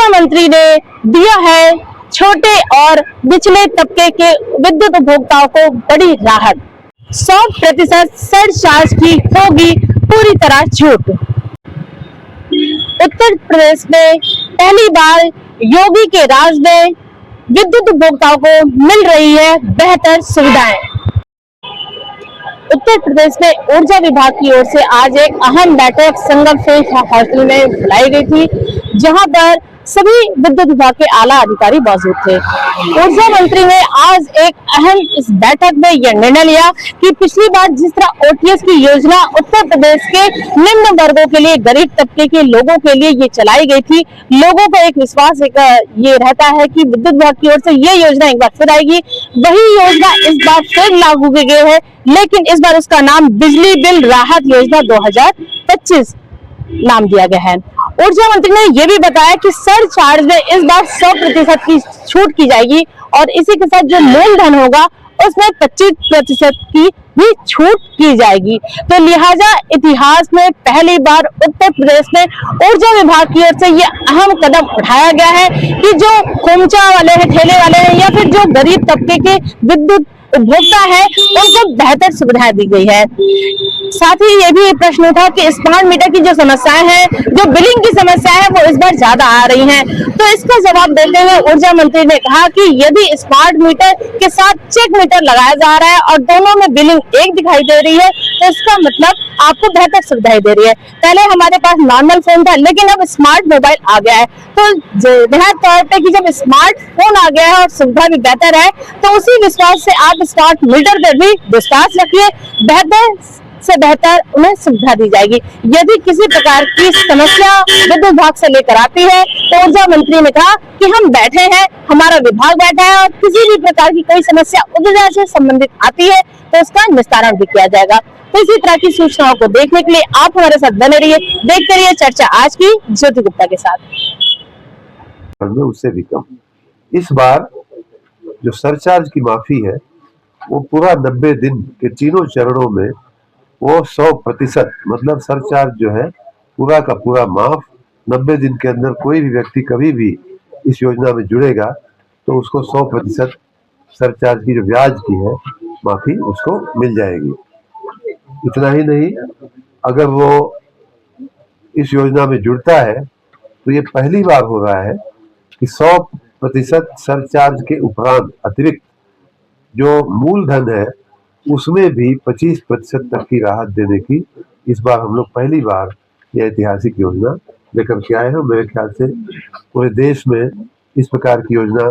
ऊर्जा मंत्री ने दिया है छोटे और निचले तबके के विद्युत उपभोक्ताओं को बड़ी राहत। 100% सरचार्ज की होगी पूरी तरह छूट। उत्तर प्रदेश में पहली बार योगी के राज में विद्युत उपभोक्ताओं को मिल रही है बेहतर सुविधाएं। उत्तर प्रदेश में ऊर्जा विभाग की ओर से आज एक अहम बैठक संगम फेस हॉस्टल में बुलाई गई थी, जहां पर सभी विद्युत विभाग के आला अधिकारी मौजूद थे। ऊर्जा मंत्री ने आज एक अहम इस बैठक में यह निर्णय लिया कि पिछली बार जिस तरह ओटीएस की योजना उत्तर प्रदेश के निम्न वर्गों के लिए, गरीब तबके के लोगों के लिए ये चलाई गई थी, लोगों को एक विश्वास ये रहता है कि विद्युत विभाग की ओर से ये योजना एक बार फिर आएगी। वही योजना इस बार फिर लागू की गई है, लेकिन इस बार उसका नाम बिजली बिल राहत योजना 2025 नाम दिया गया है। ऊर्जा मंत्री ने यह भी बताया कि सरचार्ज में इस बार 100% की छूट की जाएगी और इसी के साथ जो मूलधन होगा उसमें 25% की भी छूट की जाएगी। तो लिहाजा इतिहास में पहली बार उत्तर प्रदेश में ऊर्जा विभाग की ओर से यह अहम कदम उठाया गया है कि जो खोमचा वाले हैं, ठेले वाले हैं या फिर जो गरीब तबके के विद्युत उपभोक्ता है उनको बेहतर सुविधाएं दी गई है। साथ ही ये भी प्रश्न उठा कि स्मार्ट मीटर की जो समस्याएं हैं, जो बिलिंग की समस्याएं हैं, वो इस बार ज्यादा आ रही हैं। तो इसका जवाब देते हुए ऊर्जा मंत्री ने कहा कि यदि स्मार्ट मीटर के साथ चेक मीटर लगाया जा रहा है और दोनों में बिलिंग एक दिखाई दे रही है, तो इसका मतलब आपको बेहतर सुविधाएं दे रही है। पहले हमारे पास नॉर्मल फोन था, लेकिन अब स्मार्ट मोबाइल आ गया है, तो निश्चित तौर पे कि जब स्मार्ट फोन आ गया है और सुविधा भी बेहतर है, तो उसी विश्वास से आप स्मार्ट मीटर पर भी विश्वास रखिए, बेहतर से बेहतर उन्हें सुविधा दी जाएगी। यदि किसी प्रकार की समस्या विद्युत विभाग से लेकर आती है तो ऊर्जा मंत्री ने कहा कि हम बैठे हैं, हमारा विभाग बैठा है और किसी भी प्रकार की कोई समस्या ऊर्जा से संबंधित आती है तो उसका निस्तारण भी किया जाएगा। तो इसी तरह की सूचनाओं को देखने के लिए आप हमारे साथ बने रहिए, देखते रहिए चर्चा आज की ज्योति गुप्ता के साथ। उससे भी कम इस बार जो सरचार्ज की माफी है वो पूरा 90 दिन के तीनों चरणों में वो 100% मतलब सरचार्ज जो है पूरा का पूरा माफ। 90 दिन के अंदर कोई भी व्यक्ति कभी भी इस योजना में जुड़ेगा तो उसको 100% सरचार्ज की जो ब्याज की है माफी उसको मिल जाएगी। इतना ही नहीं, अगर वो इस योजना में जुड़ता है तो ये पहली बार हो रहा है कि 100% सरचार्ज के उपरांत अतिरिक्त जो मूलधन है उसमें भी 25% तक की राहत देने की इस बार हम लोग पहली बार यह ऐतिहासिक योजना लेकर के आए हैं। मेरे ख्याल से पूरे देश में इस प्रकार की योजना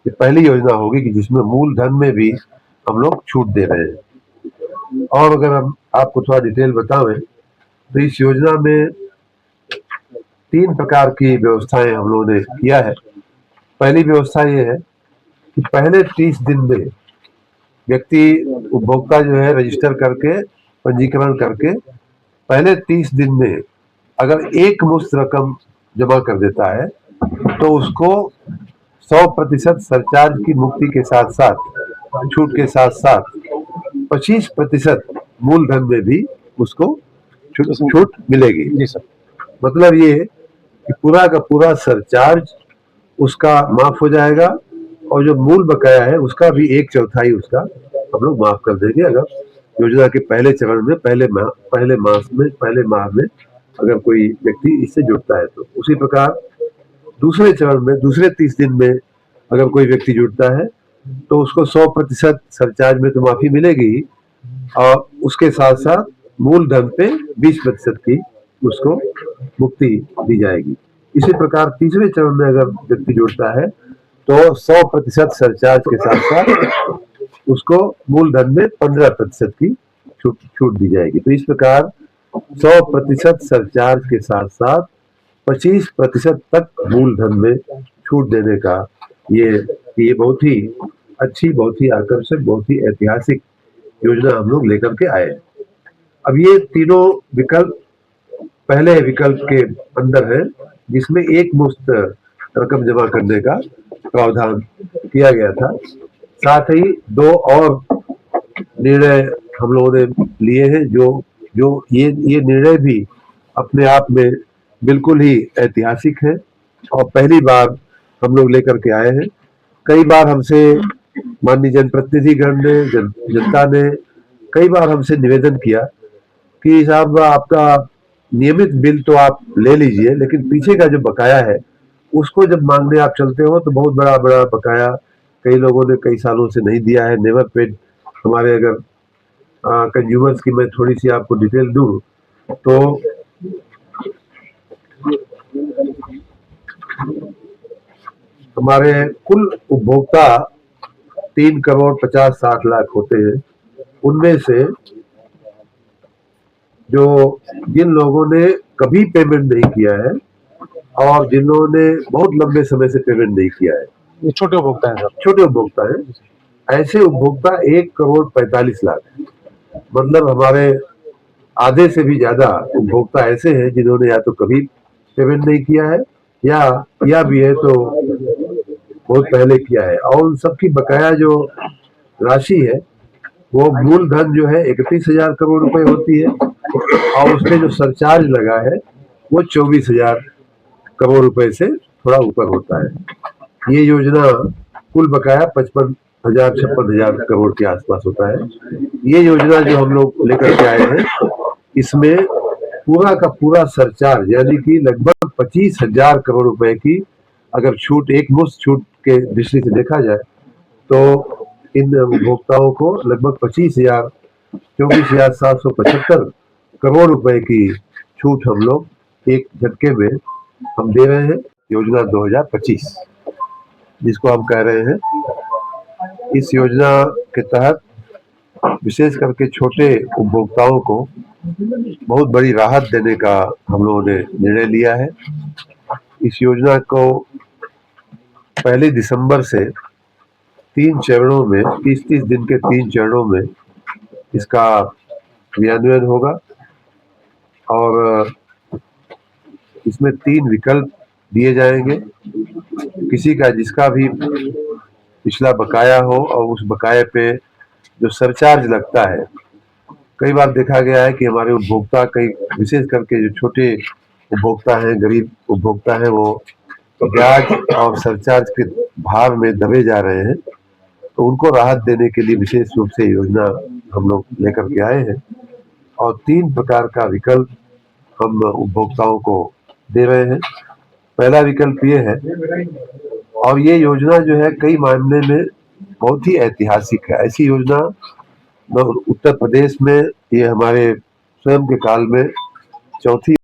ये पहली योजना होगी कि जिसमें मूलधन में भी हम लोग छूट दे रहे हैं। और अगर हम आपको थोड़ा डिटेल बताएं तो इस योजना में 3 प्रकार की व्यवस्थाएं हम लोगों ने किया है। पहली व्यवस्था ये है कि पहले 30 दिन में व्यक्ति उपभोक्ता जो है रजिस्टर करके पंजीकरण करके पहले 30 दिन में अगर एक मुश्त रकम जमा कर देता है तो उसको 100% सरचार्ज की मुक्ति के साथ साथ छूट के साथ साथ 25% मूलधन में भी उसको छूट मिलेगी। जी सर, मतलब ये कि पूरा का पूरा सरचार्ज उसका माफ हो जाएगा और जो मूल बकाया है उसका भी 1/4 उसका हम लोग माफ कर देंगे अगर योजना के पहले चरण में पहले माह में अगर कोई व्यक्ति इससे जुड़ता है। तो उसी प्रकार दूसरे चरण में दूसरे 30 दिन में अगर कोई व्यक्ति जुड़ता है तो उसको 100% सरचार्ज में तो माफी मिलेगी और उसके साथ साथ मूलधन पे 20% की उसको मुक्ति दी जाएगी। इसी प्रकार तीसरे चरण में अगर व्यक्ति जुड़ता है तो 100% सरचार्ज के साथ साथ उसको मूलधन में 15% की छूट दी जाएगी। तो इस प्रकार 100% सरचार्ज के साथ साथ 25% तक मूलधन में छूट देने का ये बहुत ही अच्छी, बहुत ही आकर्षक, बहुत ही ऐतिहासिक योजना हम लोग लेकर के आए हैं। अब ये तीनों विकल्प पहले विकल्प के अंदर है जिसमें एक मुश्त रकम जमा करने का प्रावधान किया गया था। साथ ही 2 और निर्णय हम लोगों ने लिए हैं जो ये निर्णय भी अपने आप में बिल्कुल ही ऐतिहासिक है। और पहली बार हम लोग लेकर के आए हैं। कई बार हमसे माननीय जनप्रतिनिधिगण ने जनता ने कई बार हमसे निवेदन किया कि साहब आपका नियमित बिल तो आप ले लीजिए, लेकिन पीछे का जो बकाया है उसको जब मांगने आप चलते हो तो बहुत बड़ा बड़ा बकाया कई लोगों ने कई सालों से नहीं दिया है, नेवर पेड। हमारे अगर कंज्यूमर्स की मैं थोड़ी सी आपको डिटेल दूं तो हमारे कुल उपभोक्ता 3,50,60,00,000 होते हैं। उनमें से जो जिन लोगों ने कभी पेमेंट नहीं किया है और जिन्होंने बहुत लंबे समय से पेमेंट नहीं किया है, ये छोटे उपभोक्ता हैं सर। छोटे उपभोक्ता हैं, ऐसे उपभोक्ता 1,45,00,000 है। मतलब हमारे आधे से भी ज्यादा उपभोक्ता ऐसे हैं जिन्होंने या तो कभी पेमेंट नहीं किया है या भी है तो बहुत पहले किया है, और उन सबकी बकाया जो राशि है वो मूलधन जो है 31,000 करोड़ रुपए होती है, और उसमें जो सरचार्ज लगा है वो 24,000 करोड़ रुपए से थोड़ा ऊपर होता है। ये योजना कुल बकाया 56,000 करोड़ के आसपास होता है। ये योजना जो हम लोग लेकर के आए हैं, इसमें पूरा का पूरा सरचार्ज यानी कि लगभग 25,000 करोड़ रुपए की अगर छूट, एक मुश्त छूट के दृष्टि से देखा जाए तो इन उपभोक्ताओं को लगभग 24,775 करोड़ रुपए की छूट हम लोग एक झटके में हम दे रहे हैं। योजना 2025 जिसको हम कह रहे हैं, इस योजना के तहत विशेष करके छोटे उपभोक्ताओं को बहुत बड़ी राहत देने का हम लोगों ने निर्णय लिया है। इस योजना को 1 दिसंबर से 3 चरणों में 30-30 दिन के 3 चरणों में इसका क्रियान्वयन होगा, और इसमें 3 विकल्प दिए जाएंगे। किसी का जिसका भी पिछला बकाया हो और उस बकाये पे जो सरचार्ज लगता है, कई बार देखा गया है कि हमारे उपभोक्ता कई विशेष करके जो छोटे उपभोक्ता हैं, गरीब उपभोक्ता हैं, वो ब्याज और सरचार्ज के भार में दबे जा रहे हैं, तो उनको राहत देने के लिए विशेष रूप से योजना हम लोग लेकर के आए हैं, और 3 प्रकार का विकल्प हम उपभोक्ताओं को दे रहे हैं। पहला विकल्प ये है, और ये योजना जो है कई मामले में बहुत ही ऐतिहासिक है। ऐसी योजना उत्तर प्रदेश में ये हमारे स्वयं के काल में चौथी